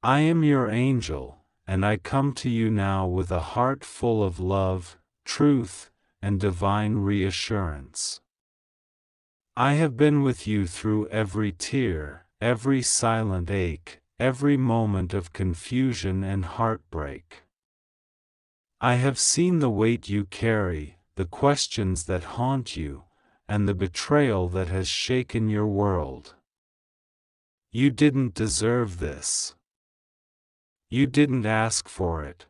I am your angel, and I come to you now with a heart full of love, truth, and divine reassurance. I have been with you through every tear, every silent ache, every moment of confusion and heartbreak. I have seen the weight you carry, the questions that haunt you, and the betrayal that has shaken your world. You didn't deserve this. You didn't ask for it.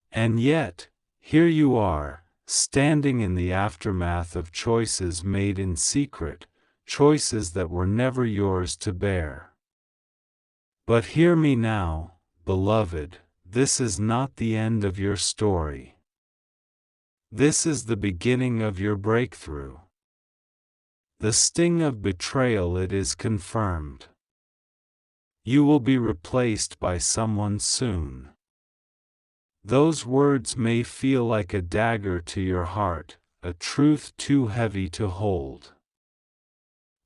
And yet, here you are, standing in the aftermath of choices made in secret, choices that were never yours to bear. But hear me now, beloved, this is not the end of your story. This is the beginning of your breakthrough. The sting of betrayal, it is confirmed. You will be replaced by someone soon. Those words may feel like a dagger to your heart, a truth too heavy to hold.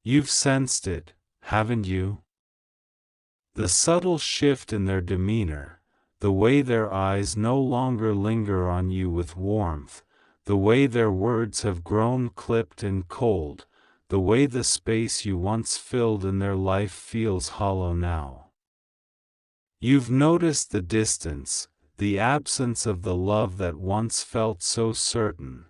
You've sensed it, haven't you? The subtle shift in their demeanor, the way their eyes no longer linger on you with warmth, the way their words have grown clipped and cold, the way the space you once filled in their life feels hollow now. You've noticed the distance, the absence of the love that once felt so certain.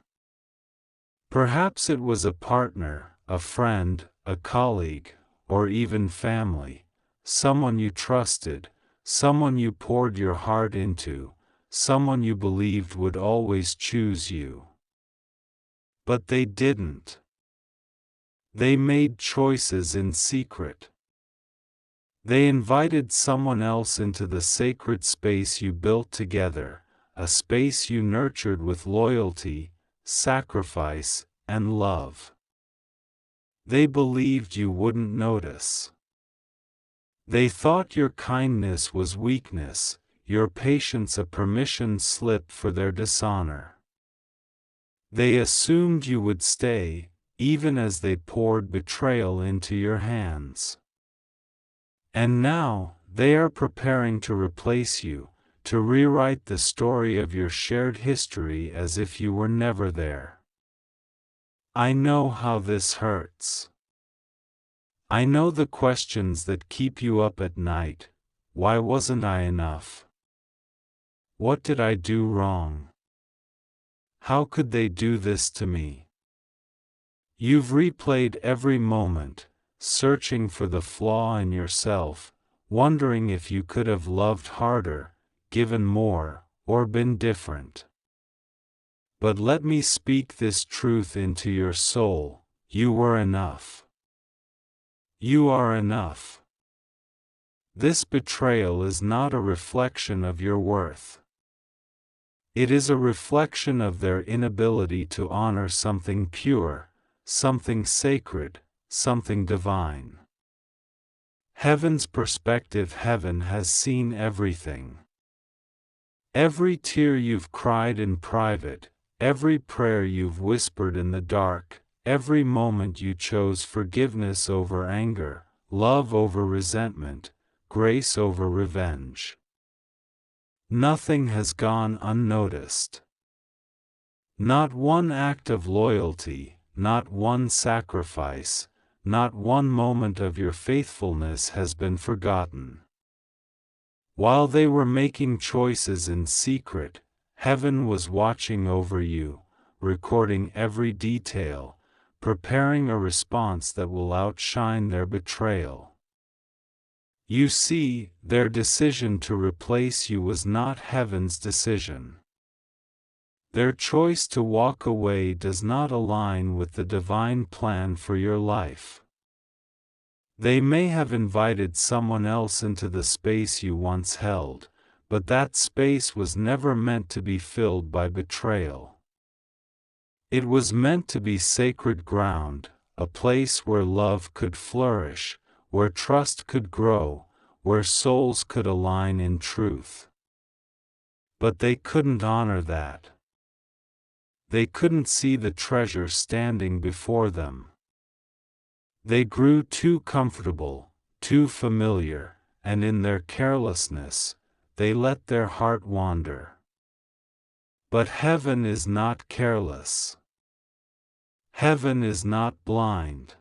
Perhaps it was a partner, a friend, a colleague, or even family, someone you trusted, someone you poured your heart into, someone you believed would always choose you. But they didn't. They made choices in secret. They invited someone else into the sacred space you built together, a space you nurtured with loyalty, sacrifice, and love. They believed you wouldn't notice. They thought your kindness was weakness, your patience a permission slip for their dishonor. They assumed you would stay, even as they poured betrayal into your hands. And now, they are preparing to replace you, to rewrite the story of your shared history as if you were never there. I know how this hurts. I know the questions that keep you up at night. Why wasn't I enough? What did I do wrong? How could they do this to me? You've replayed every moment, searching for the flaw in yourself, wondering if you could have loved harder, given more, or been different. But let me speak this truth into your soul: you were enough. You are enough. This betrayal is not a reflection of your worth. It is a reflection of their inability to honor something pure, something sacred, something divine. Heaven's perspective: heaven has seen everything. Every tear you've cried in private, every prayer you've whispered in the dark, every moment you chose forgiveness over anger, love over resentment, grace over revenge. Nothing has gone unnoticed. Not one act of loyalty, not one sacrifice, not one moment of your faithfulness has been forgotten. While they were making choices in secret, heaven was watching over you, recording every detail, preparing a response that will outshine their betrayal. You see, their decision to replace you was not heaven's decision. Their choice to walk away does not align with the divine plan for your life. They may have invited someone else into the space you once held, but that space was never meant to be filled by betrayal. It was meant to be sacred ground, a place where love could flourish, where trust could grow, where souls could align in truth. But they couldn't honor that. They couldn't see the treasure standing before them. They grew too comfortable, too familiar, and in their carelessness, they let their heart wander. But heaven is not careless. Heaven is not blind.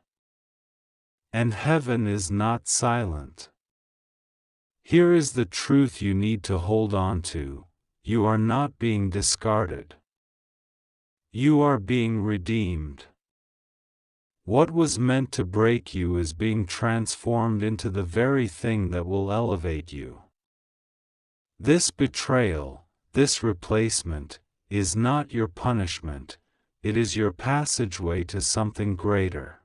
And heaven is not silent. Here is the truth you need to hold on to: you are not being discarded. You are being redeemed. What was meant to break you is being transformed into the very thing that will elevate you. This betrayal, this replacement, is not your punishment, it is your passageway to something greater.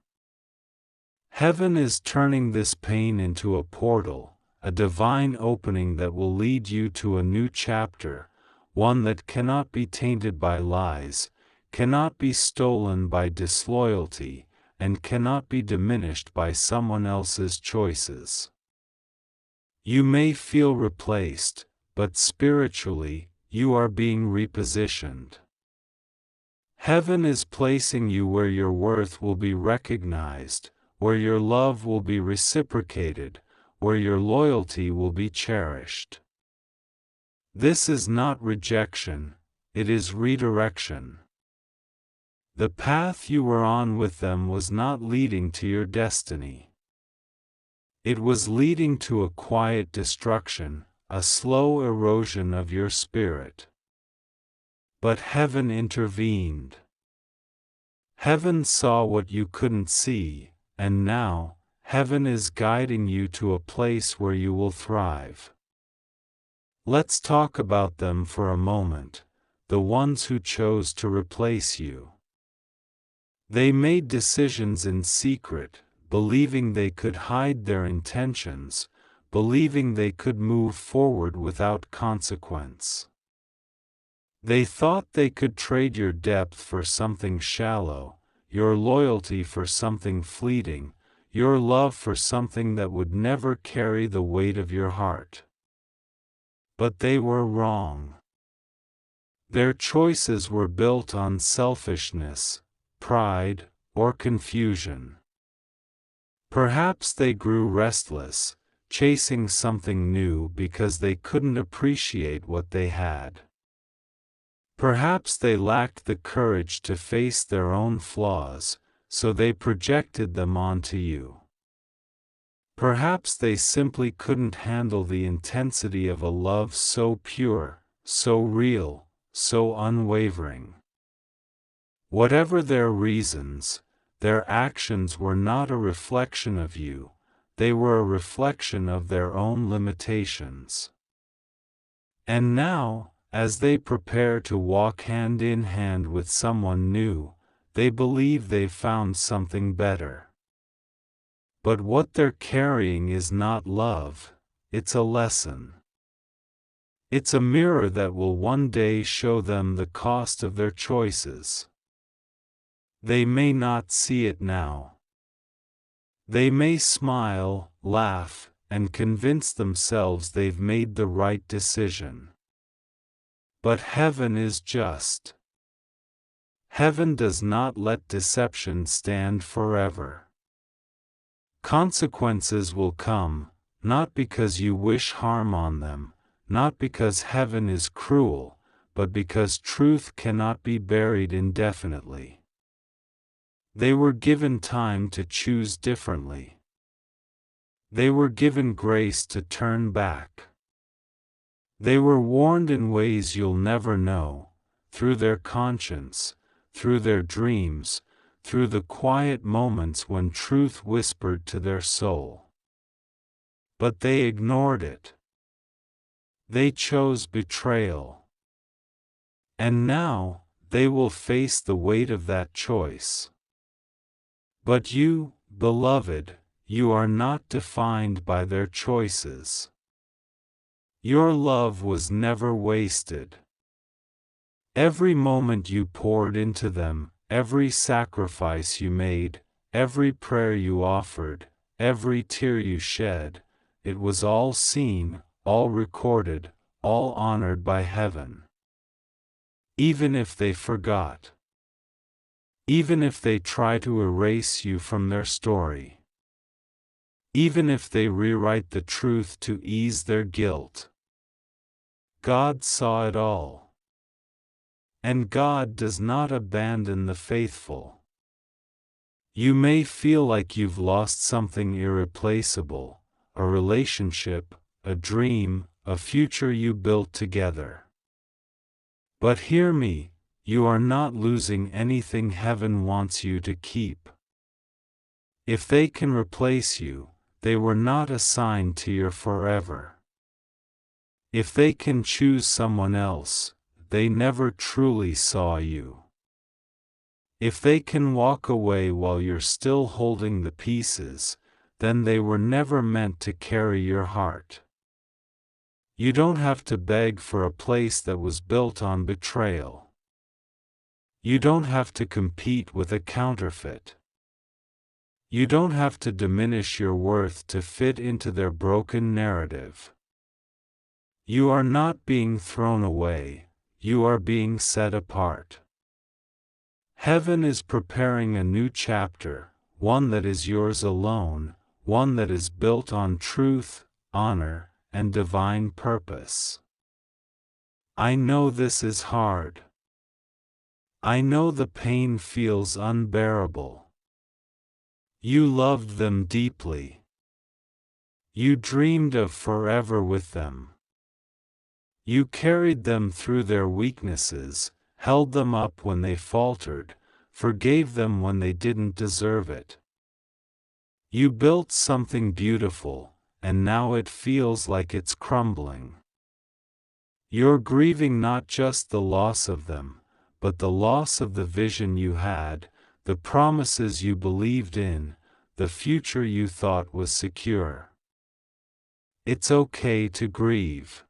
Heaven is turning this pain into a portal, a divine opening that will lead you to a new chapter, one that cannot be tainted by lies, cannot be stolen by disloyalty, and cannot be diminished by someone else's choices. You may feel replaced, but spiritually, you are being repositioned. Heaven is placing you where your worth will be recognized, where your love will be reciprocated, where your loyalty will be cherished. This is not rejection, it is redirection. The path you were on with them was not leading to your destiny. It was leading to a quiet destruction, a slow erosion of your spirit. But heaven intervened. Heaven saw what you couldn't see, and now, heaven is guiding you to a place where you will thrive. Let's talk about them for a moment, the ones who chose to replace you. They made decisions in secret, believing they could hide their intentions, believing they could move forward without consequence. They thought they could trade your depth for something shallow, your loyalty for something fleeting, your love for something that would never carry the weight of your heart. But they were wrong. Their choices were built on selfishness, pride, or confusion. Perhaps they grew restless, chasing something new because they couldn't appreciate what they had. Perhaps they lacked the courage to face their own flaws, so they projected them onto you. Perhaps they simply couldn't handle the intensity of a love so pure, so real, so unwavering. Whatever their reasons, their actions were not a reflection of you, they were a reflection of their own limitations. And now, as they prepare to walk hand in hand with someone new, they believe they've found something better. But what they're carrying is not love, it's a lesson. It's a mirror that will one day show them the cost of their choices. They may not see it now. They may smile, laugh, and convince themselves they've made the right decision. But heaven is just. Heaven does not let deception stand forever. Consequences will come, not because you wish harm on them, not because heaven is cruel, but because truth cannot be buried indefinitely. They were given time to choose differently. They were given grace to turn back. They were warned in ways you'll never know, through their conscience, through their dreams, through the quiet moments when truth whispered to their soul. But they ignored it. They chose betrayal. And now, they will face the weight of that choice. But you, beloved, you are not defined by their choices. Your love was never wasted. Every moment you poured into them, every sacrifice you made, every prayer you offered, every tear you shed, it was all seen, all recorded, all honored by heaven. Even if they forgot. Even if they try to erase you from their story. even if they rewrite the truth to ease their guilt. God saw it all. And God does not abandon the faithful. You may feel like you've lost something irreplaceable, a relationship, a dream, a future you built together. But hear me, you are not losing anything heaven wants you to keep. If they can replace you, they were not assigned to your forever. If they can choose someone else, they never truly saw you. If they can walk away while you're still holding the pieces, then they were never meant to carry your heart. You don't have to beg for a place that was built on betrayal. You don't have to compete with a counterfeit. You don't have to diminish your worth to fit into their broken narrative. You are not being thrown away, you are being set apart. Heaven is preparing a new chapter, one that is yours alone, one that is built on truth, honor, and divine purpose. I know this is hard. I know the pain feels unbearable. You loved them deeply. You dreamed of forever with them. You carried them through their weaknesses, held them up when they faltered, forgave them when they didn't deserve it. You built something beautiful, and now it feels like it's crumbling. You're grieving not just the loss of them, but the loss of the vision you had, the promises you believed in, the future you thought was secure. It's okay to grieve.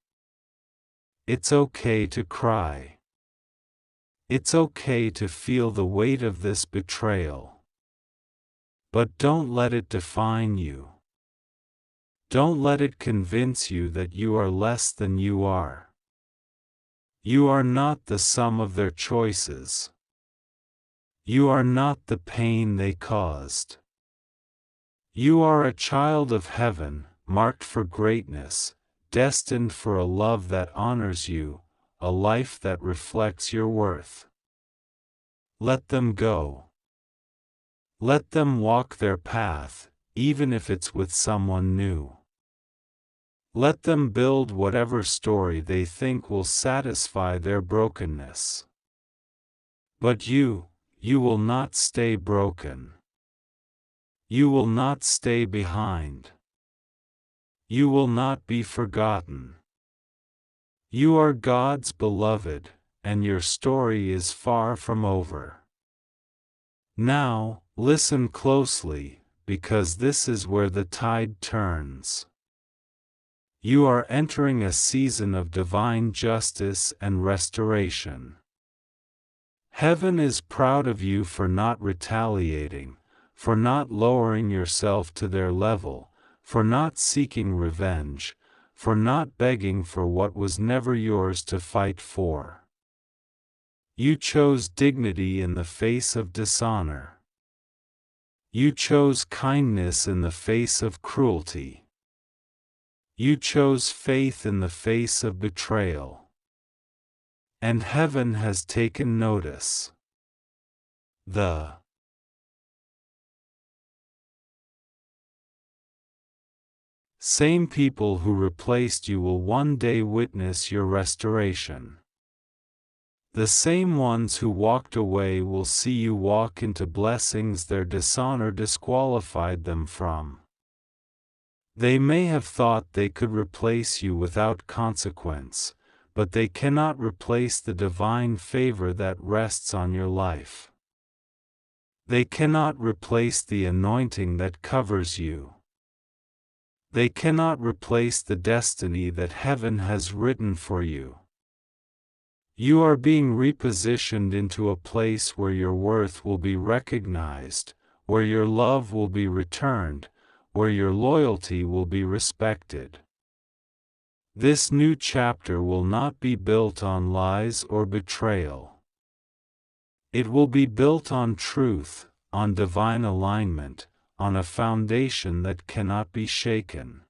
It's okay to cry. It's okay to feel the weight of this betrayal. But don't let it define you. Don't let it convince you that you are less than you are. You are not the sum of their choices. You are not the pain they caused. You are a child of heaven, marked for greatness, destined for a love that honors you, a life that reflects your worth. Let them go. Let them walk their path, even if it's with someone new. Let them build whatever story they think will satisfy their brokenness. But you will not stay broken. You will not stay behind. You will not be forgotten. You are God's beloved, and your story is far from over. Now, listen closely, because this is where the tide turns. You are entering a season of divine justice and restoration. Heaven is proud of you for not retaliating, for not lowering yourself to their level, for not seeking revenge, for not begging for what was never yours to fight for. You chose dignity in the face of dishonor. You chose kindness in the face of cruelty. You chose faith in the face of betrayal. And heaven has taken notice. The same people who replaced you will one day witness your restoration. The same ones who walked away will see you walk into blessings their dishonor disqualified them from. They may have thought they could replace you without consequence, but they cannot replace the divine favor that rests on your life. They cannot replace the anointing that covers you. They cannot replace the destiny that heaven has written for you. You are being repositioned into a place where your worth will be recognized, where your love will be returned, where your loyalty will be respected. This new chapter will not be built on lies or betrayal. It will be built on truth, on divine alignment, on a foundation that cannot be shaken.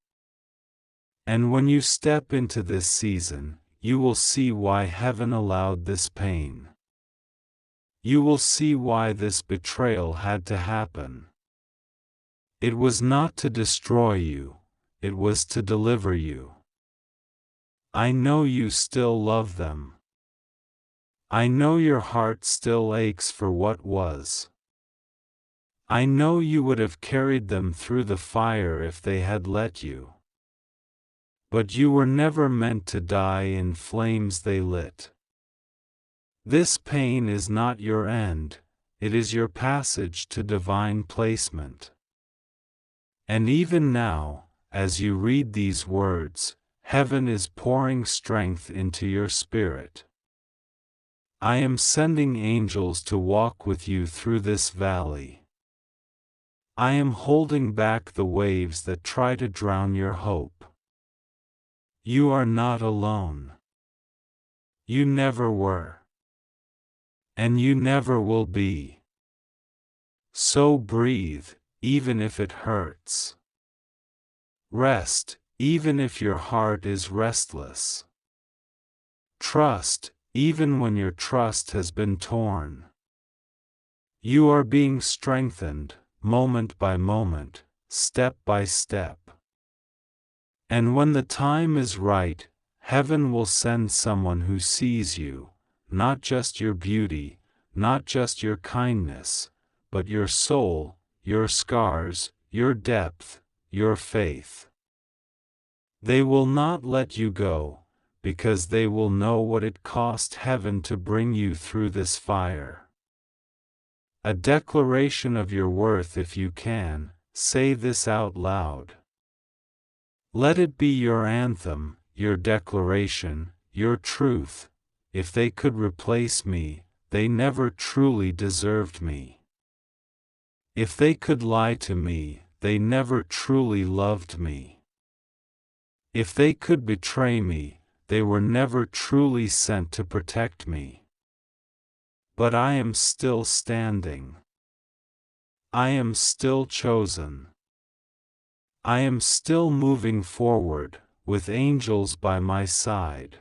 And when you step into this season, you will see why heaven allowed this pain. You will see why this betrayal had to happen. It was not to destroy you, it was to deliver you. I know you still love them. I know your heart still aches for what was. I know you would have carried them through the fire if they had let you. But you were never meant to die in flames they lit. This pain is not your end, it is your passage to divine placement. And even now, as you read these words, heaven is pouring strength into your spirit. I am sending angels to walk with you through this valley. I am holding back the waves that try to drown your hope. You are not alone. You never were. And you never will be. So breathe, even if it hurts. Rest, even if your heart is restless. Trust, even when your trust has been torn. You are being strengthened, moment by moment, step by step. And when the time is right, heaven will send someone who sees you, not just your beauty, not just your kindness, but your soul, your scars, your depth, your faith. They will not let you go, because they will know what it cost heaven to bring you through this fire. A declaration of your worth if you can, say this out loud. Let it be your anthem, your declaration, your truth. If they could replace me, they never truly deserved me. If they could lie to me, they never truly loved me. If they could betray me, they were never truly sent to protect me. But I am still standing. I am still chosen. I am still moving forward, with angels by my side.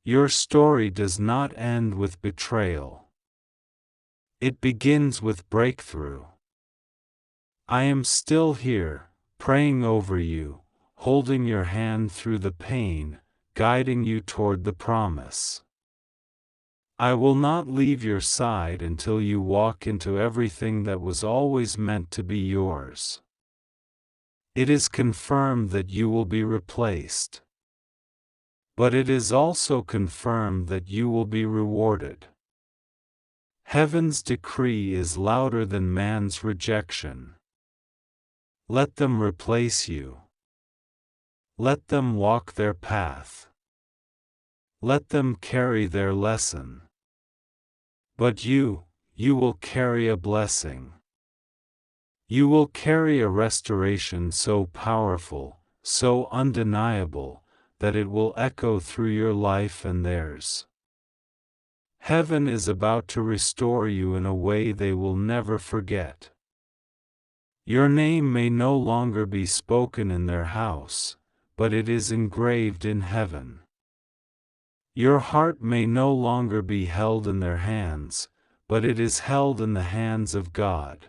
Your story does not end with betrayal. It begins with breakthrough. I am still here, praying over you, holding your hand through the pain, guiding you toward the promise. I will not leave your side until you walk into everything that was always meant to be yours. It is confirmed that you will be replaced. But it is also confirmed that you will be rewarded. Heaven's decree is louder than man's rejection. Let them replace you. Let them walk their path. Let them carry their lesson. But you will carry a blessing. You will carry a restoration so powerful, so undeniable, that it will echo through your life and theirs. Heaven is about to restore you in a way they will never forget. Your name may no longer be spoken in their house, but it is engraved in heaven. Your heart may no longer be held in their hands, but it is held in the hands of God.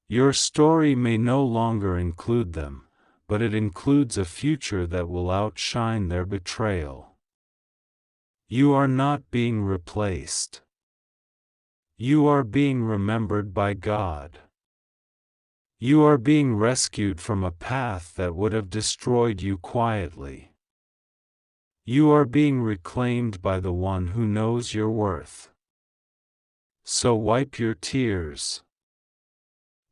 Your story may no longer include them, but it includes a future that will outshine their betrayal. You are not being replaced. You are being remembered by God. You are being rescued from a path that would have destroyed you quietly. You are being reclaimed by the one who knows your worth. So wipe your tears.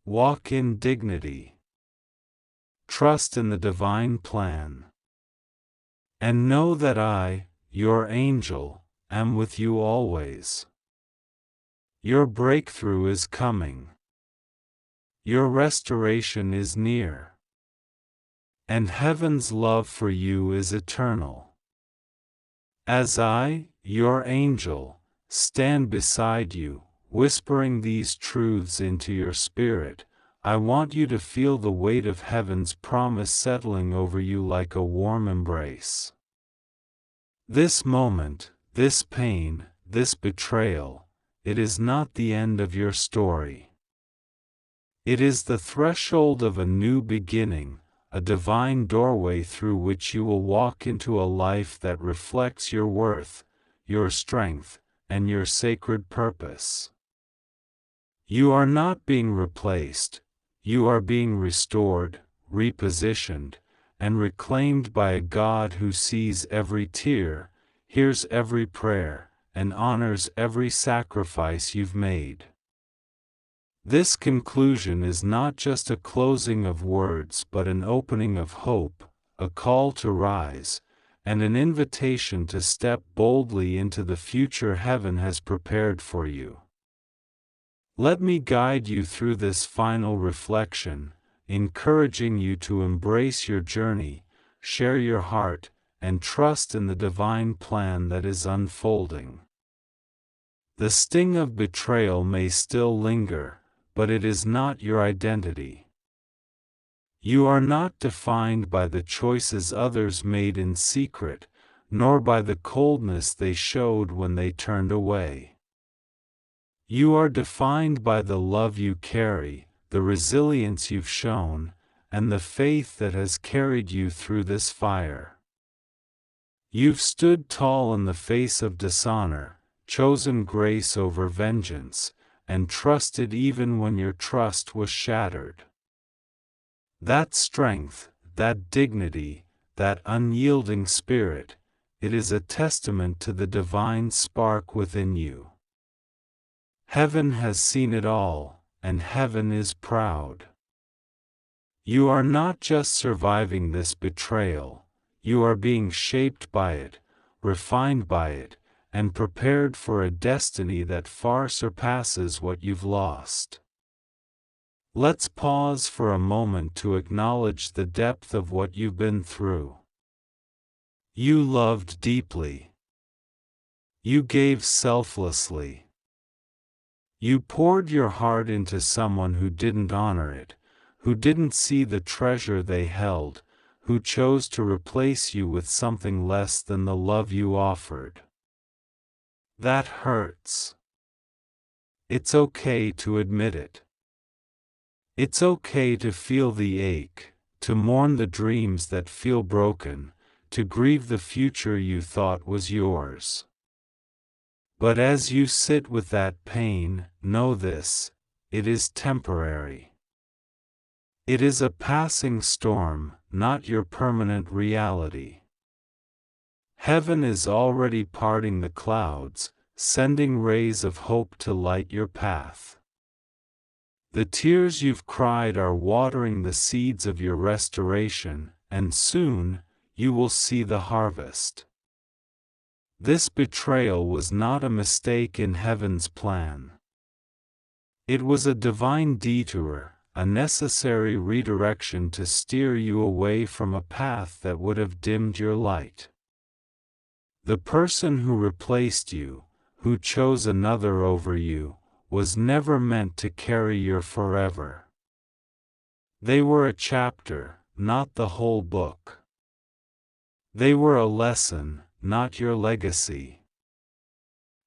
Walk in dignity. Trust in the divine plan. And know that I, your angel, am with you always. Your breakthrough is coming. Your restoration is near. And heaven's love for you is eternal. As I, your angel, stand beside you, whispering these truths into your spirit, I want you to feel the weight of heaven's promise settling over you like a warm embrace. This moment, this pain, this betrayal, it is not the end of your story. It is the threshold of a new beginning, a divine doorway through which you will walk into a life that reflects your worth, your strength, and your sacred purpose. You are not being replaced, you are being restored, repositioned, and reclaimed by a God who sees every tear, hears every prayer, and honors every sacrifice you've made. This conclusion is not just a closing of words but an opening of hope, a call to rise, and an invitation to step boldly into the future heaven has prepared for you. Let me guide you through this final reflection, encouraging you to embrace your journey, share your heart, and trust in the divine plan that is unfolding. The sting of betrayal may still linger, but it is not your identity. You are not defined by the choices others made in secret, nor by the coldness they showed when they turned away. You are defined by the love you carry, the resilience you've shown, and the faith that has carried you through this fire. You've stood tall in the face of dishonor, chosen grace over vengeance, and trusted even when your trust was shattered. That strength, that dignity, that unyielding spirit, it is a testament to the divine spark within you. Heaven has seen it all, and heaven is proud. You are not just surviving this betrayal, you are being shaped by it, refined by it, and prepared for a destiny that far surpasses what you've lost. Let's pause for a moment to acknowledge the depth of what you've been through. You loved deeply. You gave selflessly. You poured your heart into someone who didn't honor it, who didn't see the treasure they held, who chose to replace you with something less than the love you offered. That hurts. It's okay to admit it. It's okay to feel the ache, to mourn the dreams that feel broken, to grieve the future you thought was yours. But as you sit with that pain, know this: it is temporary. It is a passing storm, not your permanent reality. Heaven is already parting the clouds, sending rays of hope to light your path. The tears you've cried are watering the seeds of your restoration, and soon, you will see the harvest. This betrayal was not a mistake in heaven's plan. It was a divine detour, a necessary redirection to steer you away from a path that would have dimmed your light. The person who replaced you, who chose another over you, was never meant to carry your forever. They were a chapter, not the whole book. They were a lesson, not your legacy.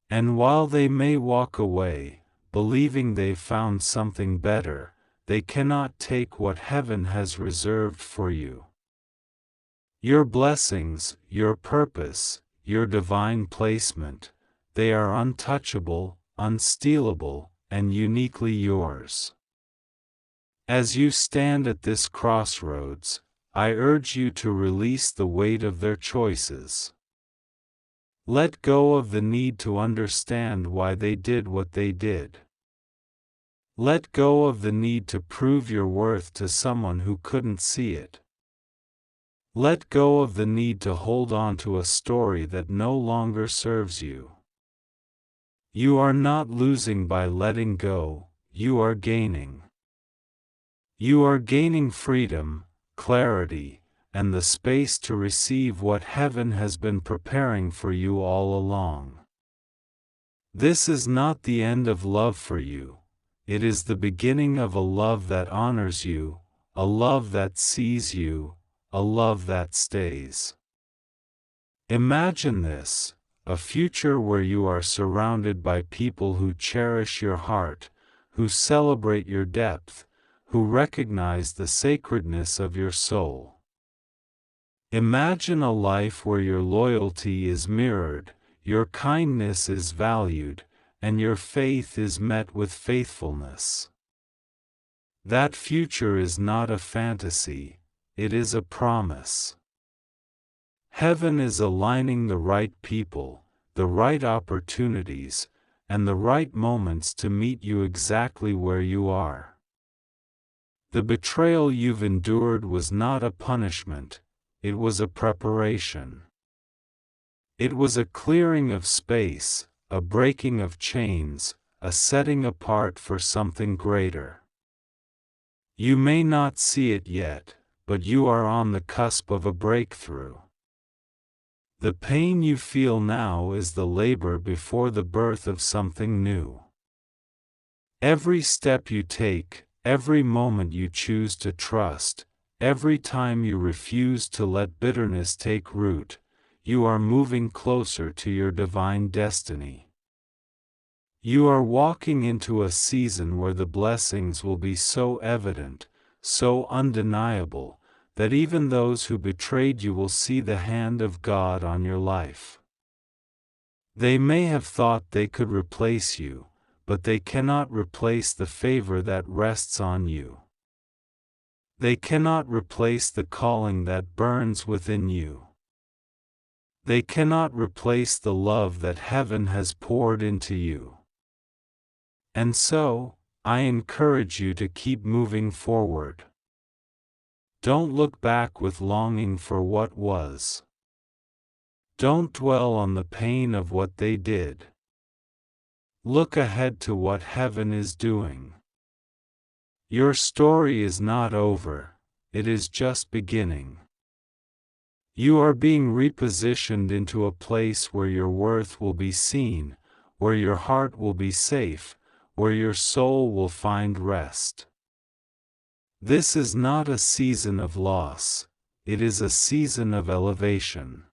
And while they may walk away, believing they've found something better, they cannot take what heaven has reserved for you. Your blessings, your purpose, your divine placement, they are untouchable, unstealable, and uniquely yours. As you stand at this crossroads, I urge you to release the weight of their choices. Let go of the need to understand why they did what they did. Let go of the need to prove your worth to someone who couldn't see it. Let go of the need to hold on to a story that no longer serves you. You are not losing by letting go, you are gaining. You are gaining freedom, clarity, and the space to receive what heaven has been preparing for you all along. This is not the end of love for you. It is the beginning of a love that honors you, a love that sees you, a love that stays. Imagine this, a future where you are surrounded by people who cherish your heart, who celebrate your depth, who recognize the sacredness of your soul. Imagine a life where your loyalty is mirrored, your kindness is valued, and your faith is met with faithfulness. That future is not a fantasy, it is a promise. Heaven is aligning the right people, the right opportunities, and the right moments to meet you exactly where you are. The betrayal you've endured was not a punishment, it was a preparation. It was a clearing of space, a breaking of chains, a setting apart for something greater. You may not see it yet, but you are on the cusp of a breakthrough. The pain you feel now is the labor before the birth of something new. Every step you take, every moment you choose to trust, every time you refuse to let bitterness take root, you are moving closer to your divine destiny. You are walking into a season where the blessings will be so evident, so undeniable, that even those who betrayed you will see the hand of God on your life. They may have thought they could replace you, but they cannot replace the favor that rests on you. They cannot replace the calling that burns within you. They cannot replace the love that heaven has poured into you. And so, I encourage you to keep moving forward. Don't look back with longing for what was. Don't dwell on the pain of what they did. Look ahead to what heaven is doing. Your story is not over, it is just beginning. You are being repositioned into a place where your worth will be seen, where your heart will be safe, where your soul will find rest. This is not a season of loss, it is a season of elevation.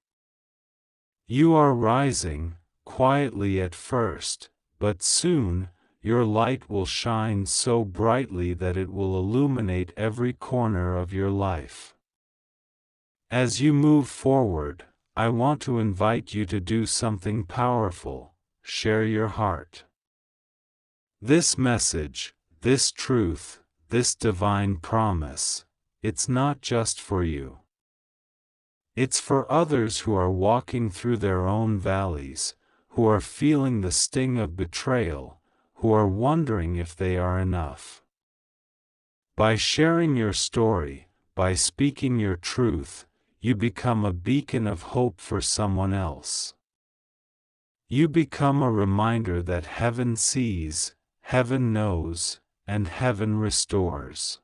You are rising, quietly at first, but soon, your light will shine so brightly that it will illuminate every corner of your life. As you move forward, I want to invite you to do something powerful: share your heart. This message, this truth, this divine promise, it's not just for you. It's for others who are walking through their own valleys, who are feeling the sting of betrayal, who are wondering if they are enough. By sharing your story, by speaking your truth, you become a beacon of hope for someone else. You become a reminder that heaven sees, heaven knows, and heaven restores.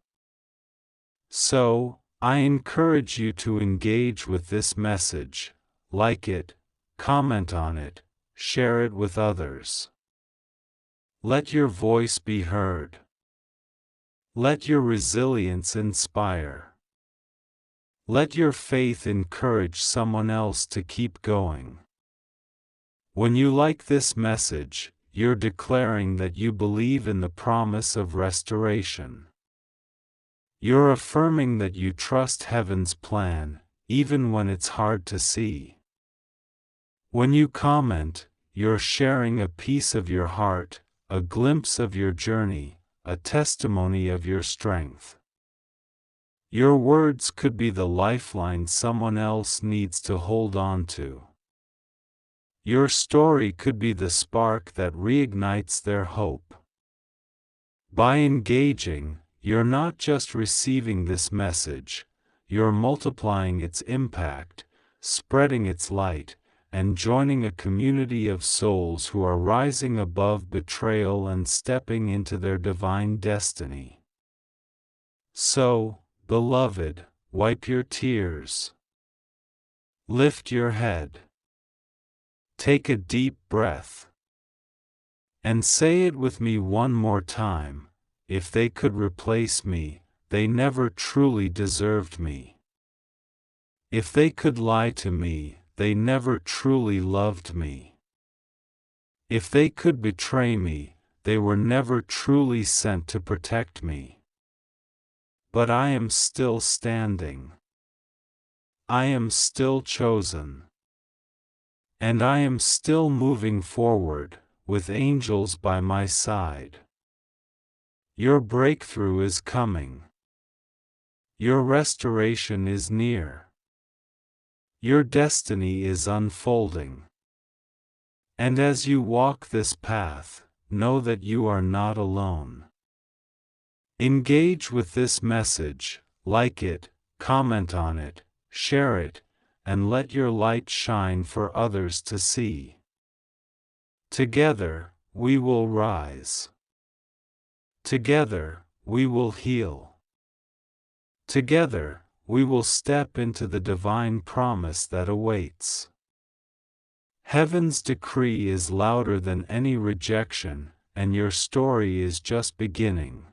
So, I encourage you to engage with this message, like it, comment on it, share it with others. Let your voice be heard. Let your resilience inspire. Let your faith encourage someone else to keep going. When you like this message, you're declaring that you believe in the promise of restoration. You're affirming that you trust heaven's plan, even when it's hard to see. When you comment, you're sharing a piece of your heart, a glimpse of your journey, a testimony of your strength. Your words could be the lifeline someone else needs to hold on to. Your story could be the spark that reignites their hope. By engaging, you're not just receiving this message, you're multiplying its impact, spreading its light, and joining a community of souls who are rising above betrayal and stepping into their divine destiny. So, beloved, wipe your tears. Lift your head. Take a deep breath. And say it with me one more time: if they could replace me, they never truly deserved me. If they could lie to me, they never truly loved me. If they could betray me, they were never truly sent to protect me. But I am still standing. I am still chosen. And I am still moving forward, with angels by my side. Your breakthrough is coming. Your restoration is near. Your destiny is unfolding. And as you walk this path, know that you are not alone. Engage with this message, like it, comment on it, share it, and let your light shine for others to see. Together, we will rise. Together, we will heal. Together, we will step into the divine promise that awaits. Heaven's decree is louder than any rejection, and your story is just beginning.